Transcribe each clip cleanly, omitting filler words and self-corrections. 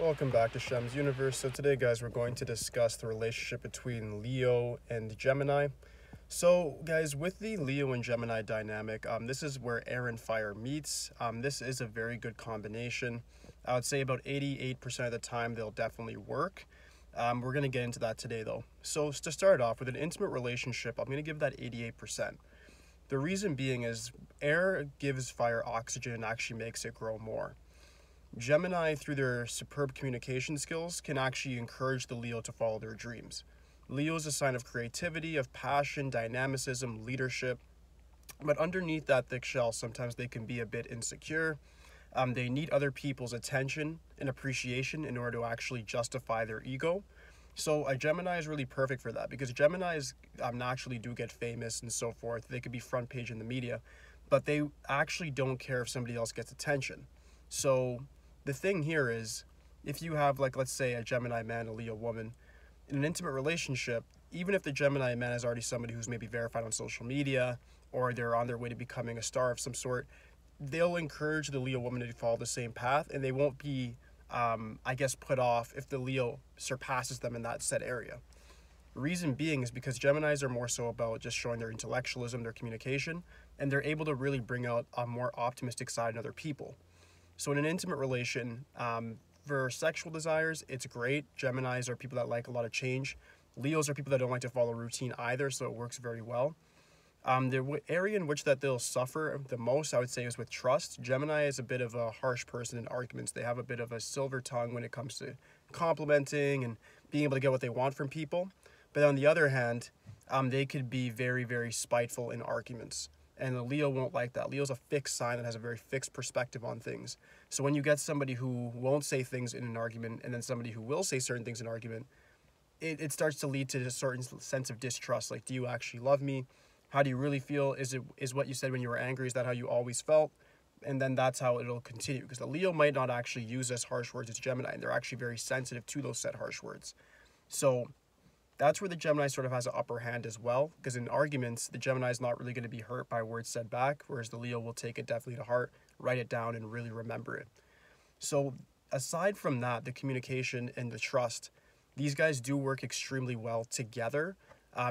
Welcome back to Shemsuniverse. So today, guys, we're going to discuss the relationship between Leo and Gemini. So, guys, with the Leo and Gemini dynamic, this is where air and fire meets. This is a very good combination. I would say about 88% of the time they'll definitely work. We're going to get into that today, though. So to start off, with an intimate relationship, I'm going to give that 88%. The reason being is air gives fire oxygen and actually makes it grow more. Gemini, through their superb communication skills, can actually encourage the Leo to follow their dreams. Leo is a sign of creativity, of passion, dynamicism, leadership. But underneath that thick shell, sometimes they can be a bit insecure. They need other people's attention and appreciation in order to actually justify their ego. So a Gemini is really perfect for that, because Geminis naturally do get famous and so forth. They could be front page in the media, but they actually don't care if somebody else gets attention. So the thing here is, if you have, like, let's say a Gemini man, a Leo woman, in an intimate relationship, even if the Gemini man is already somebody who's maybe verified on social media, or they're on their way to becoming a star of some sort, they'll encourage the Leo woman to follow the same path, and they won't be, put off if the Leo surpasses them in that said area. Reason being is because Geminis are more so about just showing their intellectualism, their communication, and they're able to really bring out a more optimistic side in other people. So in an intimate relation, for sexual desires, it's great. Geminis are people that like a lot of change. Leos are people that don't like to follow routine either, so it works very well. The area in which that they'll suffer the most, I would say, is with trust. Gemini is a bit of a harsh person in arguments. They have a bit of a silver tongue when it comes to complimenting and being able to get what they want from people. But on the other hand, they could be very, very spiteful in arguments. And the Leo won't like that. Leo's a fixed sign that has a very fixed perspective on things. So when you get somebody who won't say things in an argument and then somebody who will say certain things in an argument, it starts to lead to a certain sense of distrust. Like, do you actually love me? How do you really feel? Is what you said when you were angry, is that how you always felt? And then that's how it'll continue. Because the Leo might not actually use as harsh words as Gemini, and they're actually very sensitive to those said harsh words. So that's where the Gemini sort of has an upper hand as well, because in arguments, the Gemini is not really going to be hurt by words said back, whereas the Leo will take it definitely to heart, write it down, and really remember it. So aside from that, the communication and the trust, these guys do work extremely well together.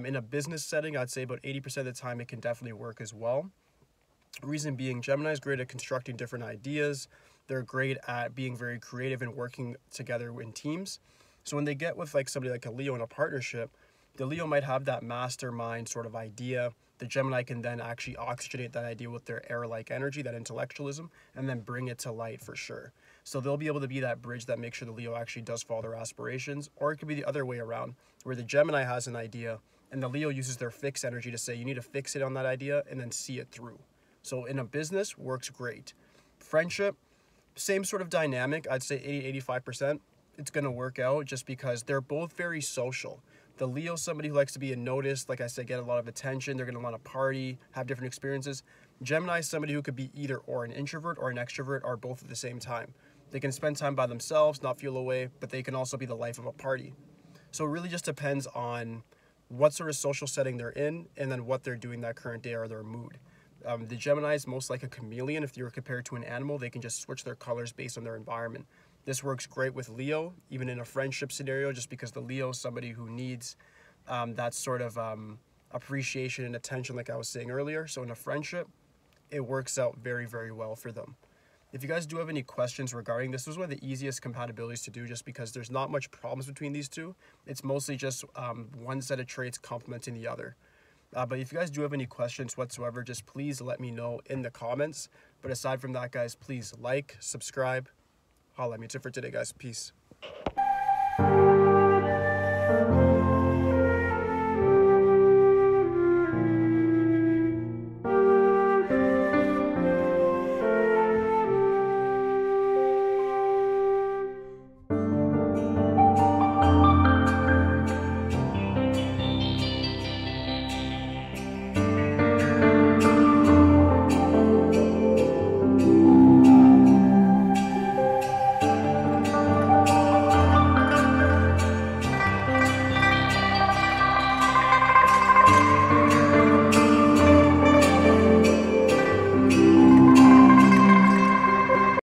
In a business setting, I'd say about 80% of the time it can definitely work as well. Reason being, Gemini is great at constructing different ideas. They're great at being very creative and working together in teams. So when they get with somebody like a Leo in a partnership, the Leo might have that mastermind sort of idea. The Gemini can then actually oxygenate that idea with their air-like energy, that intellectualism, and then bring it to light for sure. So they'll be able to be that bridge that makes sure the Leo actually does follow their aspirations. Or it could be the other way around, where the Gemini has an idea and the Leo uses their fixed energy to say, you need to fix it on that idea and then see it through. So in a business, works great. Friendship, same sort of dynamic. I'd say 80-85%. It's going to work out just because they're both very social. The Leo is somebody who likes to be noticed, like I said, get a lot of attention. They're going to want to party, have different experiences. Gemini is somebody who could be either or an introvert or an extrovert, or both at the same time. They can spend time by themselves, not feel away, but they can also be the life of a party. So it really just depends on what sort of social setting they're in and then what they're doing that current day or their mood. The Gemini is most like a chameleon. If you're compared to an animal, they can just switch their colors based on their environment. This works great with Leo, even in a friendship scenario, just because the Leo is somebody who needs that sort of appreciation and attention, like I was saying earlier. So in a friendship, it works out very, very well for them. If you guys do have any questions regarding this, is one of the easiest compatibilities to do, just because there's not much problems between these two. It's mostly just one set of traits complementing the other. But if you guys do have any questions whatsoever, just please let me know in the comments. But aside from that, guys, please like, subscribe. Holla at me. That's it for today, guys. Peace.